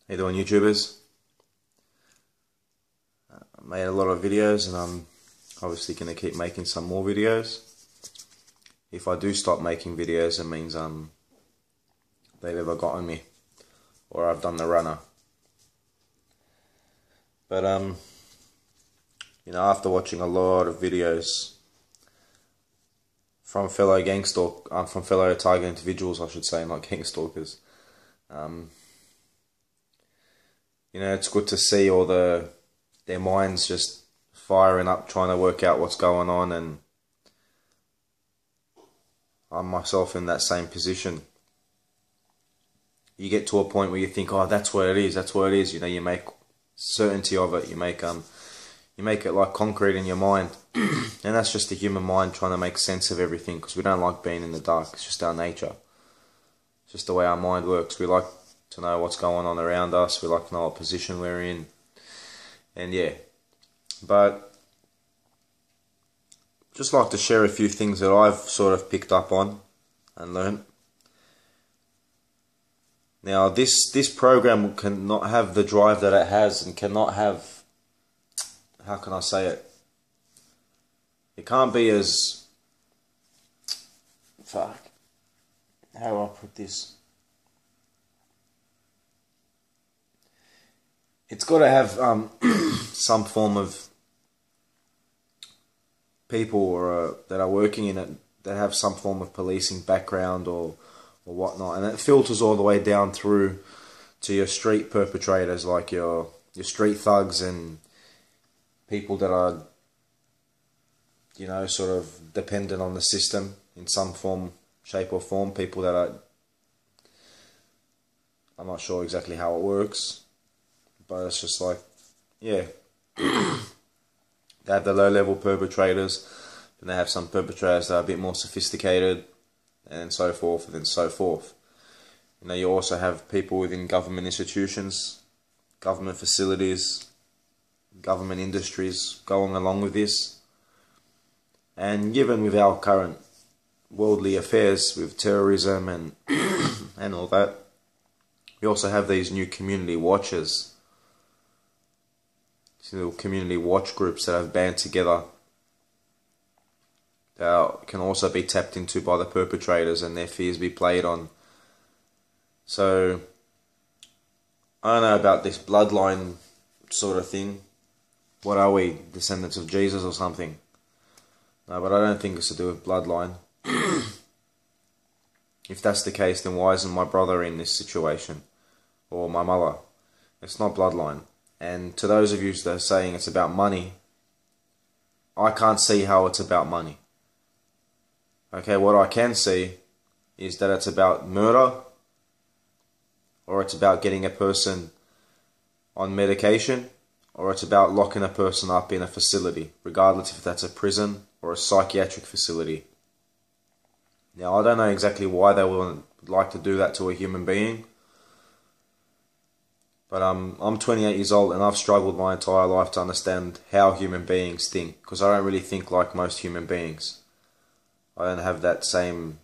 How you doing, YouTubers? I made a lot of videos and I'm obviously going to keep making some more videos. If I do stop making videos, it means they've ever gotten me or I've done the runner. But after watching a lot of videos from fellow from fellow target individuals, I should say, not gangstalkers. It's good to see all their minds just firing up, trying to work out what's going on, and I'm myself in that same position. You get to a point where you think, oh, that's what it is, that's what it is. You make certainty of it. You make it like concrete in your mind, and that's just the human mind trying to make sense of everything, because we don't like being in the dark. It's just our nature. It's just the way our mind works. We like to know what's going on around us. We like to know what position we're in, and yeah. But just like to share a few things that I've sort of picked up on and learned. Now, this program cannot have the drive that it has, and cannot have, how can I say it? It can't be as, how do I put this? It's got to have some form of people that are working in it that have some form of policing background or whatnot, and it filters all the way down through to your street perpetrators, like your street thugs and people that are sort of dependent on the system in some form, shape or form. People that are, I'm not sure exactly how it works, but it's just like, yeah. They have the low-level perpetrators, and they have some perpetrators that are a bit more sophisticated, and so forth, and so forth. You also have people within government institutions, government facilities, government industries going along with this. And given with our current worldly affairs with terrorism and and all that, we also have these new community watchers. Little community watch groups that have band together that can also be tapped into by the perpetrators and their fears be played on. So I don't know about this bloodline sort of thing. What are we, descendants of Jesus or something? No, but I don't think it's to do with bloodline. If that's the case, then why isn't my brother in this situation? Or my mother? It's not bloodline. And to those of you that are saying it's about money, I can't see how it's about money. Okay, what I can see is that it's about murder, or it's about getting a person on medication, or it's about locking a person up in a facility, regardless if that's a prison or a psychiatric facility. Now, I don't know exactly why they would like to do that to a human being. But I'm 28 years old, and I've struggled my entire life to understand how human beings think, because I don't really think like most human beings. I don't have that same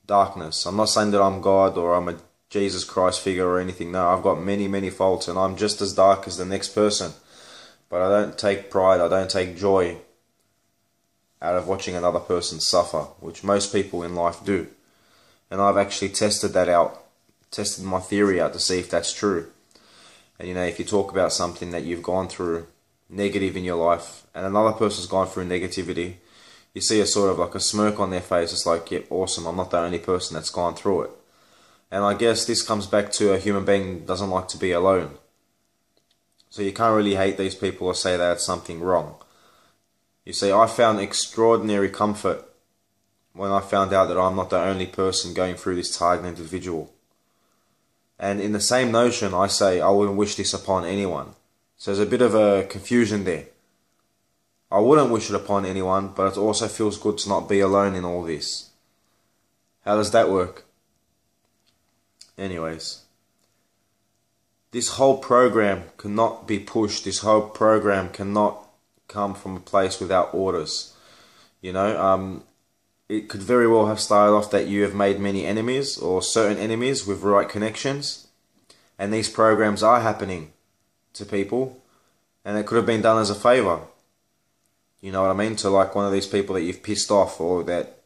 darkness. I'm not saying that I'm God or I'm a Jesus Christ figure or anything. No, I've got many, many faults, and I'm just as dark as the next person. But I don't take pride, I don't take joy out of watching another person suffer, which most people in life do. And I've actually tested that out, tested my theory out to see if that's true. And if you talk about something that you've gone through negative in your life, and another person's gone through negativity, you see a sort of like a smirk on their face. It's like, yeah, awesome, I'm not the only person that's gone through it. And I guess this comes back to a human being doesn't like to be alone. So you can't really hate these people or say that it's something wrong. You see, I found extraordinary comfort when I found out that I'm not the only person going through this target individual. And in the same notion, I say I wouldn't wish this upon anyone. So there's a bit of a confusion there. I wouldn't wish it upon anyone, but it also feels good to not be alone in all this. How does that work? Anyways, this whole program cannot be pushed. This whole program cannot come from a place without orders. It could very well have started off that you have made many enemies, or certain enemies with right connections, and these programs are happening to people, and it could have been done as a favour. You know what I mean? To like one of these people that you've pissed off, or that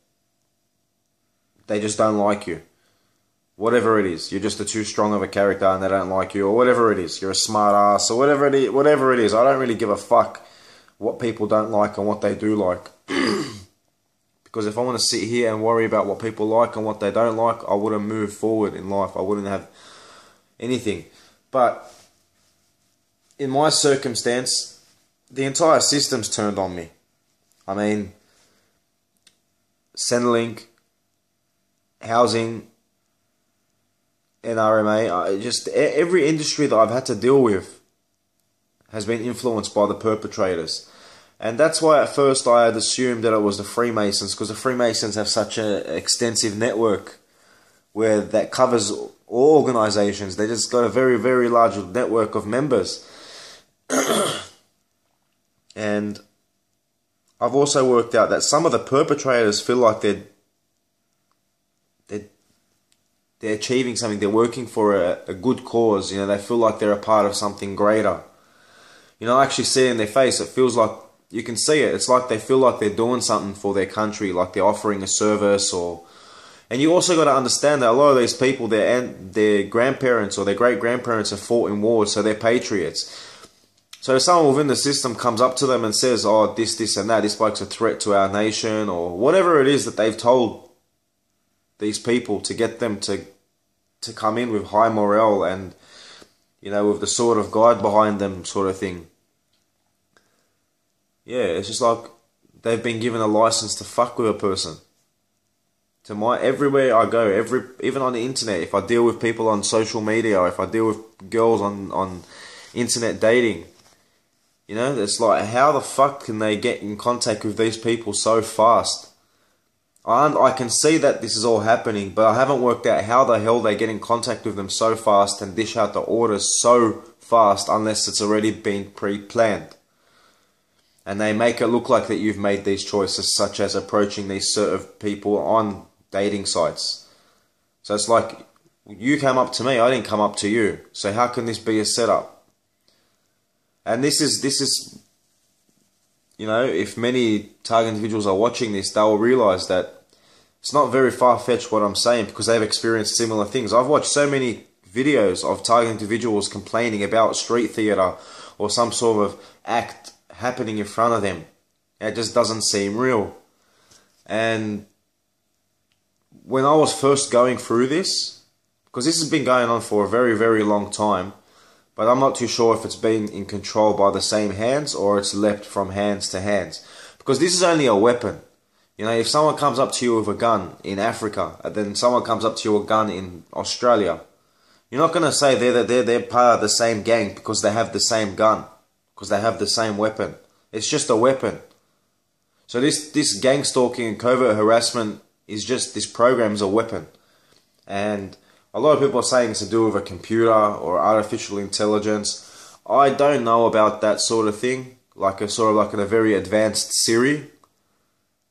they just don't like you. Whatever it is, you're just too strong of a character and they don't like you, or whatever it is, you're a smart ass, or whatever it is. I don't really give a fuck what people don't like and what they do like. Because if I want to sit here and worry about what people like and what they don't like, I wouldn't move forward in life. I wouldn't have anything. But in my circumstance, the entire system's turned on me. I mean, Centrelink, housing, NRMA, just every industry that I've had to deal with has been influenced by the perpetrators. And that's why at first I had assumed that it was the Freemasons, because the Freemasons have such an extensive network where that covers all organizations. They just got a very, very large network of members. And I've also worked out that some of the perpetrators feel like they're achieving something. They're working for a good cause. You know, they feel like they're a part of something greater. You know, I actually see it in their face. It feels like, you can see it. It's like they feel like they're doing something for their country, like they're offering a service. And you also got to understand that a lot of these people, their grandparents or their great-grandparents have fought in wars, so they're patriots. So if someone within the system comes up to them and says, oh, this and that, this bloke's a threat to our nation, or whatever it is that they've told these people to get them to come in with high morale and, you know, with the sword of God behind them sort of thing. Yeah, it's just like they've been given a license to fuck with a person. Everywhere I go, even on the internet, if I deal with people on social media, or if I deal with girls on internet dating, you know, it's like, how the fuck can they get in contact with these people so fast? I can see that this is all happening, but I haven't worked out how the hell they get in contact with them so fast and dish out the orders so fast unless it's already been pre-planned. And they make it look like that you've made these choices, such as approaching these sort of people on dating sites. So it's like, you came up to me, I didn't come up to you. So how can this be a setup? And this is, you know, if many target individuals are watching this, they will realise that it's not very far-fetched what I'm saying, because they've experienced similar things. I've watched so many videos of target individuals complaining about street theatre or some sort of act happening in front of them. It just doesn't seem real. And when I was first going through this, because this has been going on for a very, very long time, but I'm not too sure if it's been in control by the same hands or it's leapt from hands to hands. Because this is only a weapon. You know, if someone comes up to you with a gun in Africa, and then someone comes up to you with a gun in Australia, you're not going to say they're part of the same gang because they have the same gun, because they have the same weapon. It's just a weapon. So this gang stalking and covert harassment is just, this program's a weapon. And a lot of people are saying it's to do with a computer or artificial intelligence. I don't know about that sort of thing, like a sort of like a very advanced Siri.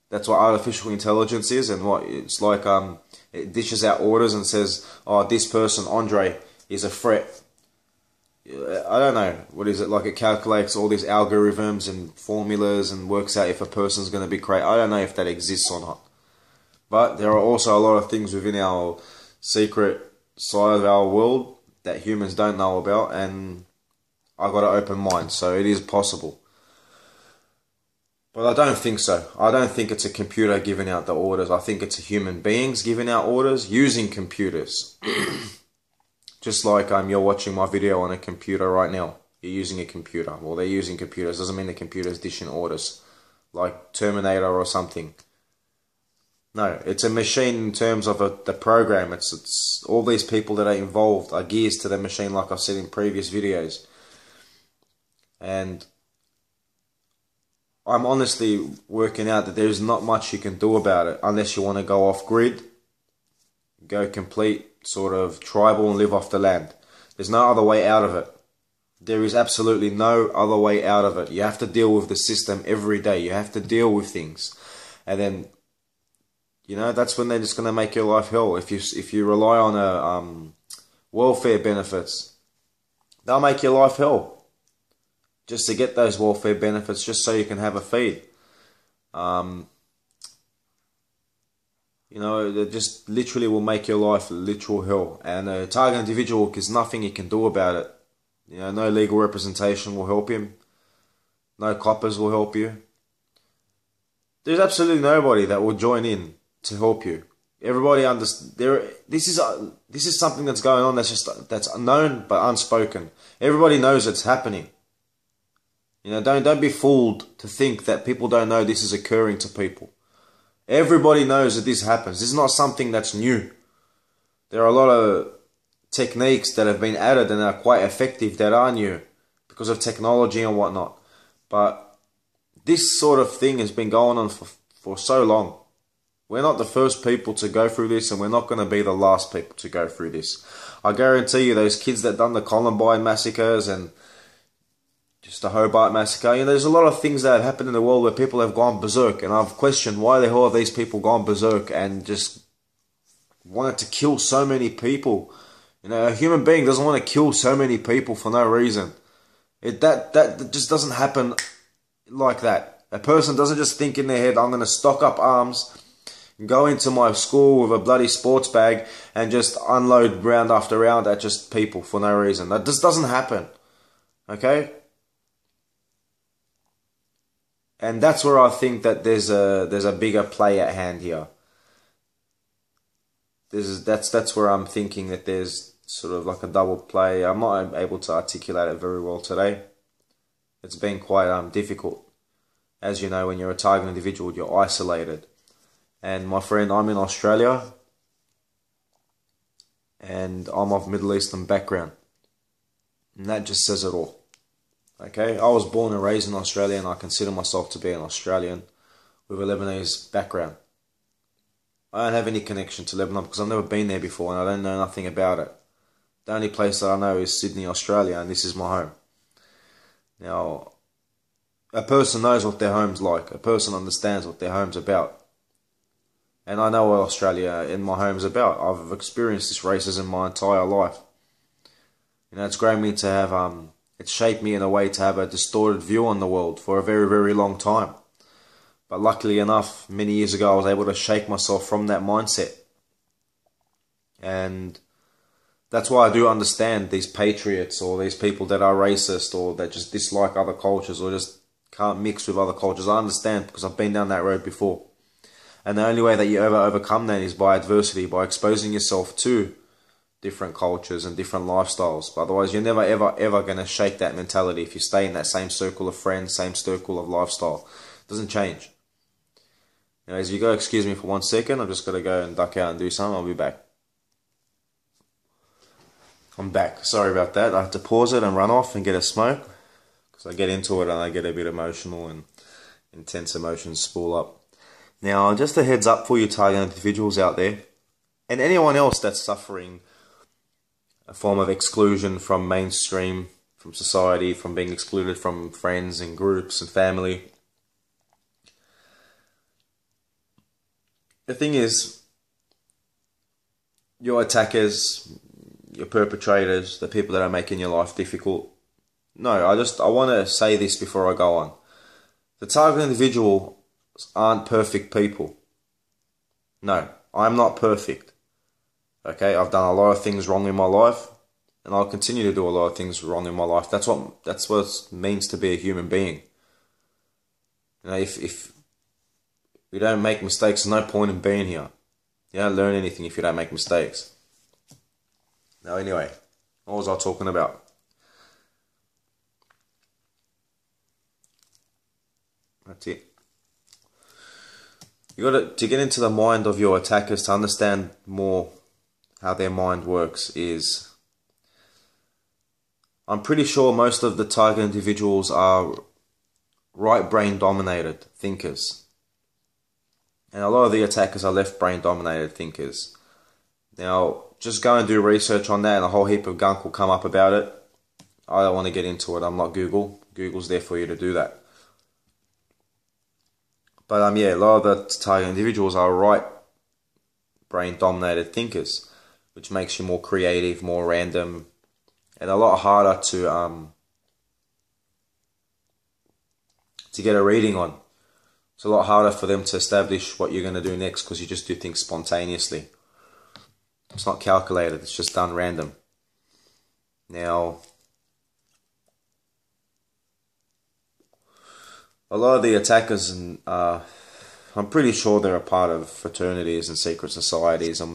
That's what artificial intelligence is, and what it's like. It dishes out orders and says, "Oh, this person, Andre, is a threat." I don't know, what is it, like it calculates all these algorithms and formulas and works out if a person's going to be crazy. I don't know if that exists or not. But there are also a lot of things within our secret side of our world that humans don't know about, and I've got an open mind, so it is possible. But I don't think so. I don't think it's a computer giving out the orders. I think it's human beings giving out orders using computers. Just like you're watching my video on a computer right now. You're using a computer. Well, they're using computers. Doesn't mean the computer's dishing orders. Like Terminator or something. No, it's a machine in terms of the program. It's all these people that are involved are gears to the machine, like I've said in previous videos. And I'm honestly working out that there's not much you can do about it unless you want to go off grid, go complete sort of tribal and live off the land. There's no other way out of it. There is absolutely no other way out of it. You have to deal with the system every day. You have to deal with things. And then, you know, that's when they're just going to make your life hell. If you rely on a welfare benefits. They'll make your life hell just to get those welfare benefits, just so you can have a feed. You know, they just literally will make your life literal hell. And a target individual, there's nothing you can do about it. You know, no legal representation will help him. No coppers will help you. There's absolutely nobody that will join in to help you. Everybody understands. This is something that's going on. That's known but unspoken. Everybody knows it's happening. You know, don't be fooled to think that people don't know this is occurring to people. Everybody knows that this happens. This is not something that's new. There are a lot of techniques that have been added and are quite effective that are new because of technology and whatnot. But this sort of thing has been going on for so long. We're not the first people to go through this, and we're not going to be the last people to go through this. I guarantee you, those kids that done the Columbine massacres and just the Hobart massacre, you know, there's a lot of things that have happened in the world where people have gone berserk, and I've questioned why the hell have these people gone berserk and just wanted to kill so many people. You know, a human being doesn't want to kill so many people for no reason. That just doesn't happen like that. A person doesn't just think in their head, I'm going to stock up arms, go into my school with a bloody sports bag and just unload round after round at just people for no reason. That just doesn't happen. Okay? And that's where I think that there's a bigger play at hand here. That's where I'm thinking that there's sort of like a double play. I'm not able to articulate it very well today. It's been quite difficult. As you know, when you're a target individual, you're isolated. And my friend, I'm in Australia, and I'm of Middle Eastern background. And that just says it all. Okay, I was born and raised in Australia, and I consider myself to be an Australian with a Lebanese background. I don't have any connection to Lebanon because I've never been there before and I don't know nothing about it. The only place that I know is Sydney, Australia, and this is my home. Now, a person knows what their home's like. A person understands what their home's about. And I know what Australia and my home's about. I've experienced this racism my entire life. You know, it's grown me to have, it's shaped me in a way to have a distorted view on the world for a very, very long time. But luckily enough, many years ago, I was able to shake myself from that mindset. And that's why I do understand these patriots or these people that are racist or that just dislike other cultures or just can't mix with other cultures. I understand because I've been down that road before. And the only way that you ever overcome that is by adversity, by exposing yourself to different cultures and different lifestyles. But otherwise, you're never, ever, ever going to shake that mentality if you stay in that same circle of friends, same circle of lifestyle. It doesn't change. Anyways, if you go excuse me for 1 second, I've just got to go and duck out and do something. I'll be back. I'm back. Sorry about that. I have to pause it and run off and get a smoke. Because I get into it and I get a bit emotional and intense emotions spool up. Now, just a heads up for you target individuals out there. And anyone else that's suffering a form of exclusion from mainstream, from society, from being excluded from friends and groups and family. The thing is, your attackers, your perpetrators, the people that are making your life difficult. No, I want to say this before I go on. The target individuals aren't perfect people. No, I'm not perfect. Okay, I've done a lot of things wrong in my life, and I'll continue to do a lot of things wrong in my life. That's what it means to be a human being. You know, if you don't make mistakes, there's no point in being here. You don't learn anything if you don't make mistakes. Now, anyway, what was I talking about? That's it. You got to get into the mind of your attackers to understand more how their mind works. I'm pretty sure most of the target individuals are right brain dominated thinkers. And a lot of the attackers are left brain dominated thinkers. Now, just go and do research on that and a whole heap of gunk will come up about it. I don't want to get into it. I'm not Google. Google's there for you to do that. But yeah, a lot of the target individuals are right brain dominated thinkers. which makes you more creative, more random, and a lot harder to get a reading on. It's a lot harder for them to establish what you're going to do next, because you just do things spontaneously. It's not calculated, it's just done random. Now, a lot of the attackers, and I'm pretty sure they're a part of fraternities and secret societies. A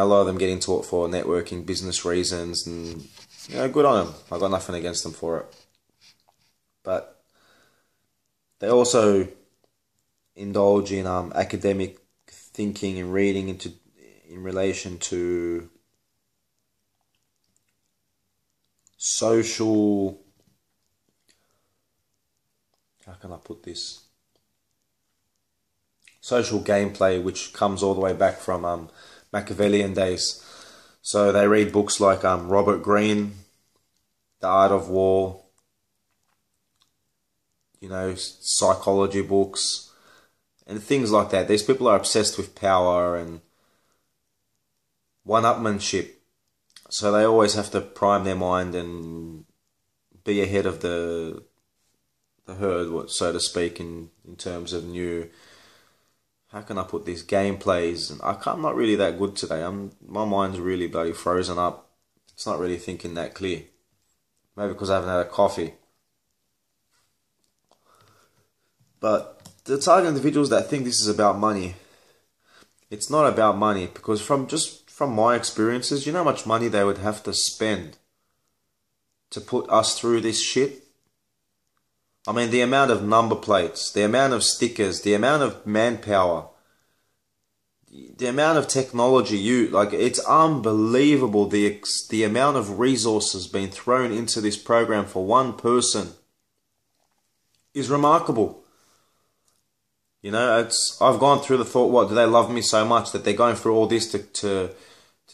lot of them getting taught for networking, business reasons, and good on them. I got nothing against them for it. But they also indulge in academic thinking and reading in relation to social, how can I put this? Social gameplay, which comes all the way back from Machiavellian days. So they read books like Robert Greene, The Art of War, psychology books, and things like that. These people are obsessed with power and one-upmanship. So they always have to prime their mind and be ahead of the herd, so to speak, in terms of new, how can I put this, gameplays. And I'm not really that good today. My mind's really bloody frozen up. It's not really thinking that clear. Maybe because I haven't had a coffee. But the target individuals that think this is about money, it's not about money, because from my experiences, you know how much money they would have to spend to put us through this shit? I mean, the amount of number plates, the amount of stickers, the amount of manpower, the amount of technology it's unbelievable the amount of resources being thrown into this program for one person is remarkable. I've gone through the thought, what, do they love me so much that they're going through all this to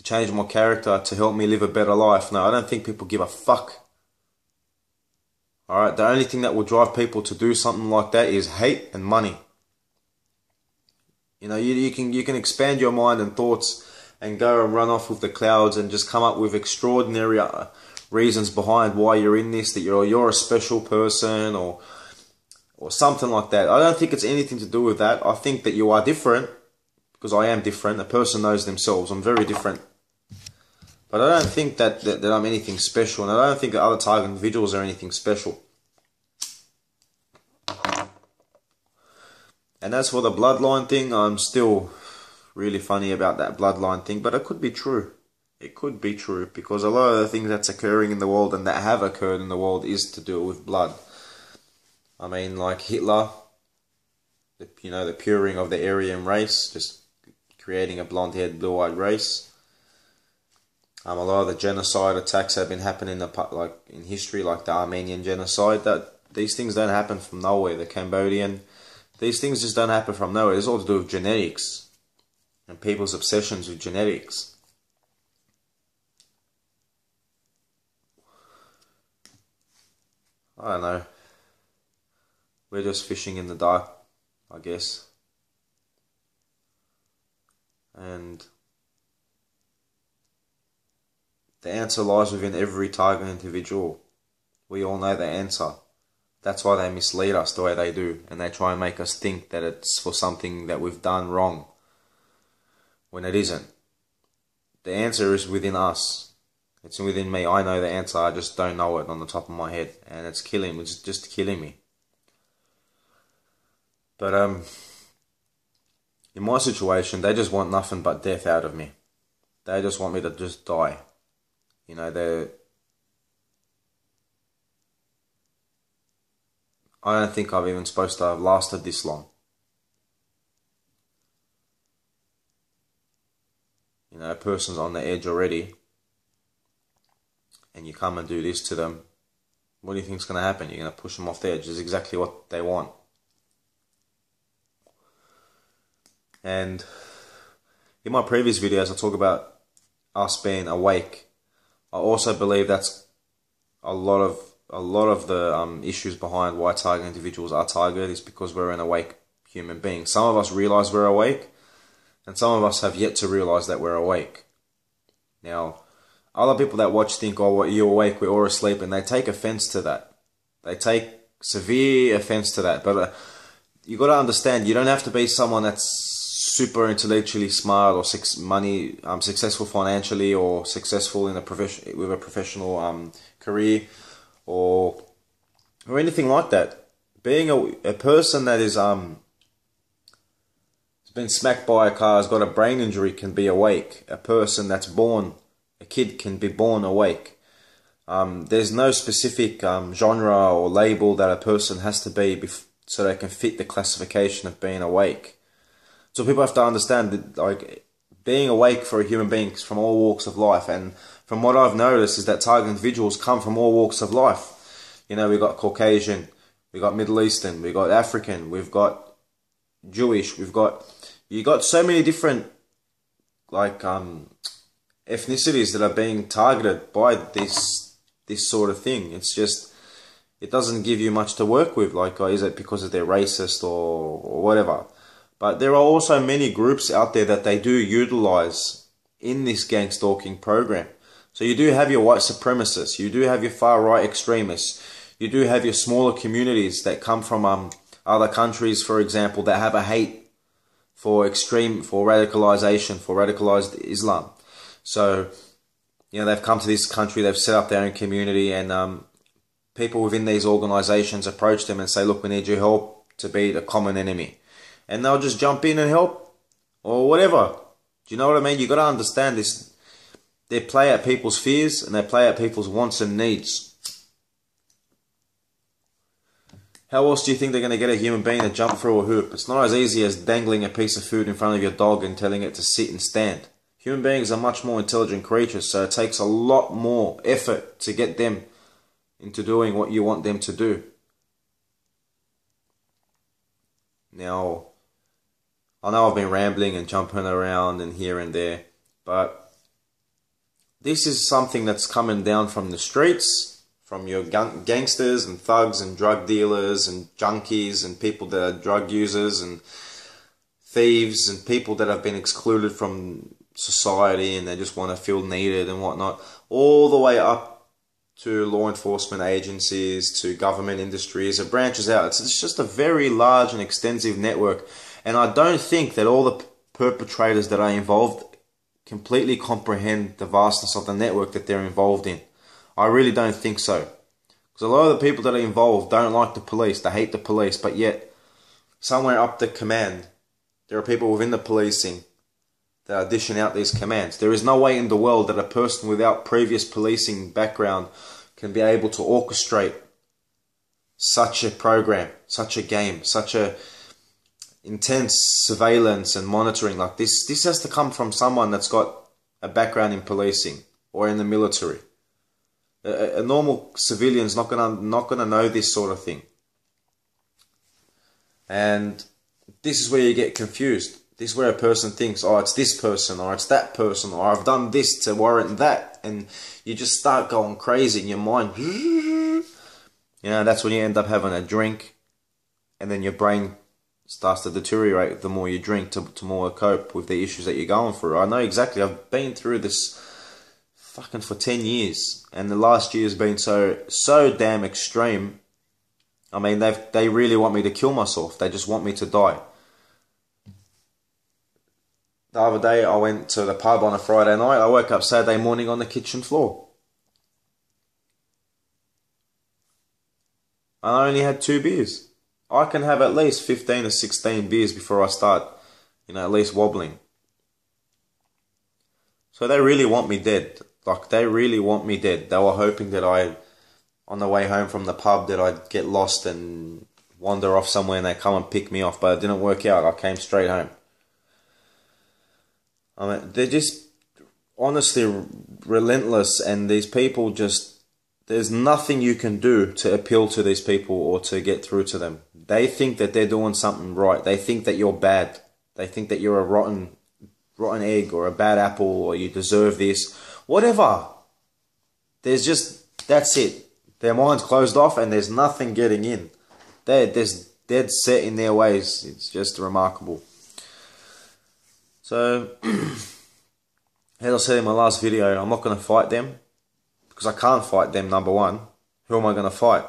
change my character, to help me live a better life? No, I don't think people give a fuck. Alright, the only thing that will drive people to do something like that is hate and money. You can expand your mind and thoughts and go and run off with the clouds and just come up with extraordinary reasons behind why you're in this, that you're a special person or something like that. I don't think it's anything to do with that. I think that you are different, because I am different. A person knows themselves. I'm very different. But I don't think that I'm anything special, and I don't think that other target individuals are anything special. And as for the bloodline thing, I'm still really funny about that bloodline thing, but it could be true. It could be true, because a lot of the things that's occurring in the world and that have occurred in the world is to do with blood. I mean, like Hitler, the puring of the Aryan race, just creating a blonde-haired, blue-eyed race. A lot of the genocide attacks have been happening in history, like the Armenian genocide. That these things don't happen from nowhere. The Cambodian, these things just don't happen from nowhere. It's all to do with genetics and people's obsessions with genetics. I don't know. We're just fishing in the dark, I guess. And the answer lies within every target individual. We all know the answer. That's why they mislead us the way they do, and they try and make us think that it's for something that we've done wrong, when it isn't. The answer is within us. It's within me. I know the answer, I just don't know it on the top of my head, and it's just killing me. But in my situation, they just want nothing but death out of me. They just want me to just die. I don't think I'm even supposed to have lasted this long. A person's on the edge already, and you come and do this to them. What do you think's going to happen? You're going to push them off the edge. It's exactly what they want. And in my previous videos, I talk about us being awake. I also believe that's a lot of the issues behind why target individuals are targeted is because we're an awake human being. Some of us realize we're awake, and some of us have yet to realize that we're awake. Now, other people that watch think, oh, what, you're awake, we're all asleep, and they take offense to that. They take severe offense to that. But you got to understand, you don't have to be someone that's super intellectually smart or successful financially or successful in with a professional career or anything like that. Being a person that is been smacked by a car, has got a brain injury, can be awake. A person that's born, a kid can be born awake. There's no specific genre or label that a person has to be so they can fit the classification of being awake. So people have to understand that, like, being awake for a human being is from all walks of life. And from what I've noticed is that target individuals come from all walks of life. You know, we've got Caucasian, we've got Middle Eastern, we've got African, we've got Jewish, you got so many different, like, ethnicities that are being targeted by this sort of thing. It's just, it doesn't give you much to work with. Like, is it because they're racist or whatever? But there are also many groups out there that they do utilize in this gangstalking program. So you do have your white supremacists, you do have your far right extremists, you do have your smaller communities that come from other countries, for example, that have a hate for radicalization, for radicalized Islam. So, you know, they've come to this country, they've set up their own community, and people within these organizations approach them and say, look, we need your help to beat the common enemy. And they'll just jump in and help, or whatever. Do you know what I mean? You got to understand this. They play at people's fears, and they play at people's wants and needs. How else do you think they're going to get a human being to jump through a hoop? It's not as easy as dangling a piece of food in front of your dog and telling it to sit and stand. Human beings are much more intelligent creatures, so it takes a lot more effort to get them into doing what you want them to do. Now, I know I've been rambling and jumping around and here and there, but this is something that's coming down from the streets, from your gangsters and thugs and drug dealers and junkies and people that are drug users and thieves and people that have been excluded from society and they just want to feel needed and whatnot, all the way up to law enforcement agencies, to government industries. It branches out. It's just a very large and extensive network. And I don't think that all the perpetrators that are involved completely comprehend the vastness of the network that they're involved in. I really don't think so. Because a lot of the people that are involved don't like the police, they hate the police, but yet somewhere up the command, there are people within the policing that are dishing out these commands. There is no way in the world that a person without previous policing background can be able to orchestrate such a program, such a game, such a intense surveillance and monitoring like this. This has to come from someone that's got a background in policing or in the military. A normal civilian's not gonna know this sort of thing. And this is where you get confused. This is where a person thinks, oh, it's this person, or it's that person, or I've done this to warrant that. And you just start going crazy in your mind. You know, that's when you end up having a drink. And then your brain starts to deteriorate the more you drink to more cope with the issues that you're going through. I know exactly. I've been through this fucking for 10 years. And the last year has been so damn extreme. I mean, they really want me to kill myself. They just want me to die. The other day, I went to the pub on a Friday night. I woke up Saturday morning on the kitchen floor. I only had 2 beers. I can have at least 15 or 16 beers before I start, at least wobbling. So they really want me dead. Like, they really want me dead. They were hoping that on the way home from the pub, that I'd get lost and wander off somewhere and they come and pick me off. But it didn't work out. I came straight home. I mean, they're just honestly relentless, and these people just, there's nothing you can do to appeal to these people or to get through to them. They think that they're doing something right. They think that you're bad. They think that you're a rotten egg or a bad apple, or you deserve this. Whatever. There's just, that's it. Their mind's closed off and there's nothing getting in. They're just dead set in their ways. It's just remarkable. So, As I said in my last video, I'm not going to fight them because I can't fight them, number one. Who am I going to fight?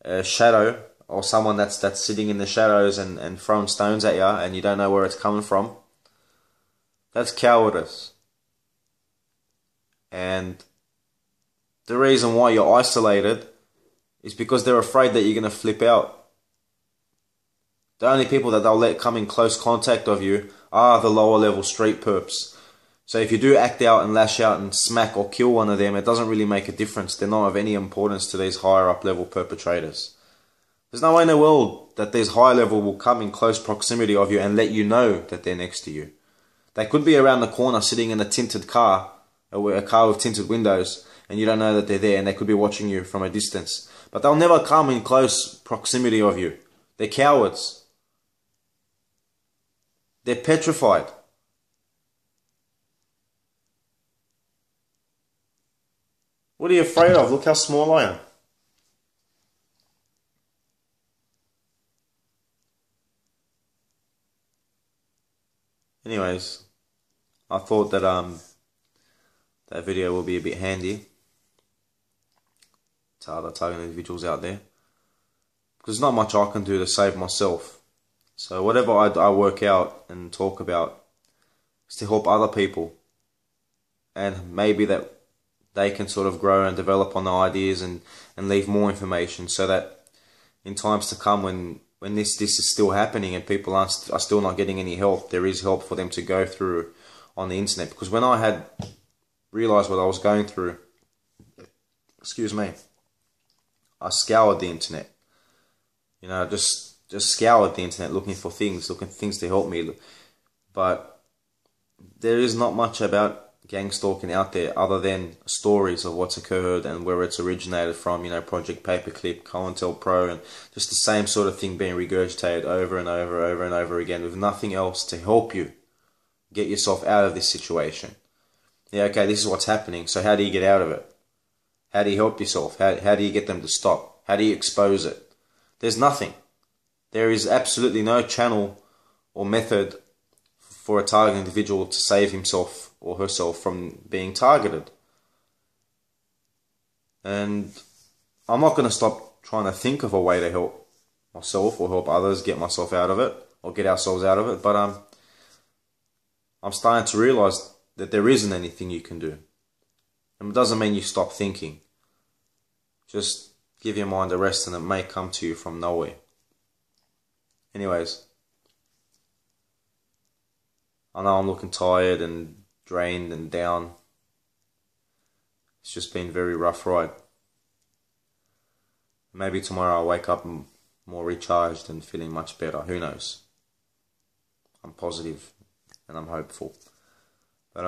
A shadow or someone that's sitting in the shadows and throwing stones at you and you don't know where it's coming from. That's cowardice. And the reason why you're isolated is because they're afraid that you're going to flip out. The only people that they'll let come in close contact of you are the lower level street perps. So if you do act out and lash out and smack or kill one of them, it doesn't really make a difference. They're not of any importance to these higher up level perpetrators. There's no way in the world that these high level will come in close proximity of you and let you know that they're next to you. They could be around the corner sitting in a tinted car, a car with tinted windows, and you don't know that they're there, and they could be watching you from a distance. But they'll never come in close proximity of you. They're cowards. They're petrified. What are you afraid of? Look how small I am. Anyways, I thought that that video will be a bit handy to other targeted individuals out there, because there's not much I can do to save myself. So whatever I work out and talk about is to help other people, and maybe that they can sort of grow and develop on the ideas and leave more information, so that in times to come when this is still happening and people are still not getting any help, there is help for them to go through on the internet. Because when I had realised what I was going through, excuse me, I scoured the internet. You know, just scoured the internet looking for things to help me. But there is not much about gangstalking out there other than stories of what's occurred and where it's originated from, you know, Project Paperclip, COINTELPRO, and just the same sort of thing being regurgitated over and over again with nothing else to help you get yourself out of this situation. Yeah, okay, this is what's happening, so how do you get out of it? How do you help yourself? How do you get them to stop? How do you expose it? There's nothing. There is absolutely no channel or method for a targeted individual to save himself or herself from being targeted. And I'm not going to stop trying to think of a way to help myself or help others get myself out of it or get ourselves out of it, but I'm starting to realise that there isn't anything you can do. And it doesn't mean you stop thinking. Just give your mind a rest and it may come to you from nowhere. Anyways, I know I'm looking tired and drained and down. It's just been a very rough ride. Maybe tomorrow I'll wake up more recharged and feeling much better. Who knows? I'm positive and I'm hopeful. But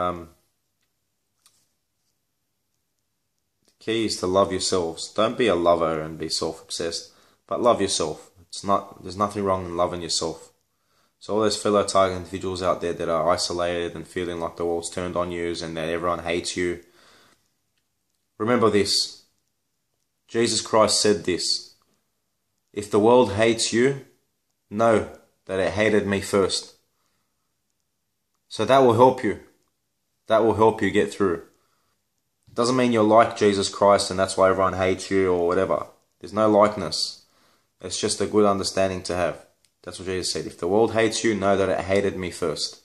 the key is to love yourselves. Don't be a lover and be self-obsessed, but love yourself. There's nothing wrong in loving yourself. So all those fellow target individuals out there that are isolated and feeling like the world's turned on you and that everyone hates you, remember this. Jesus Christ said this: if the world hates you, know that it hated me first. So that will help you. That will help you get through. It doesn't mean you're like Jesus Christ and that's why everyone hates you or whatever. There's no likeness. It's just a good understanding to have. That's what Jesus said. If the world hates you, know that it hated me first.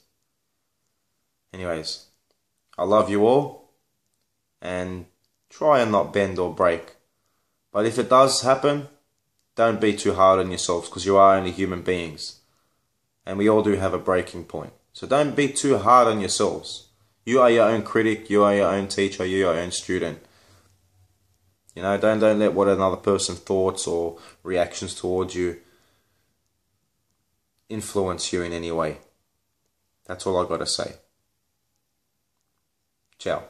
Anyways, I love you all. And try and not bend or break. But if it does happen, don't be too hard on yourselves, because you are only human beings. And we all do have a breaking point. So don't be too hard on yourselves. You are your own critic. You are your own teacher. You are your own student. You know, don't let what another person's thoughts or reactions towards you influence you in any way. That's all I got to say. Ciao.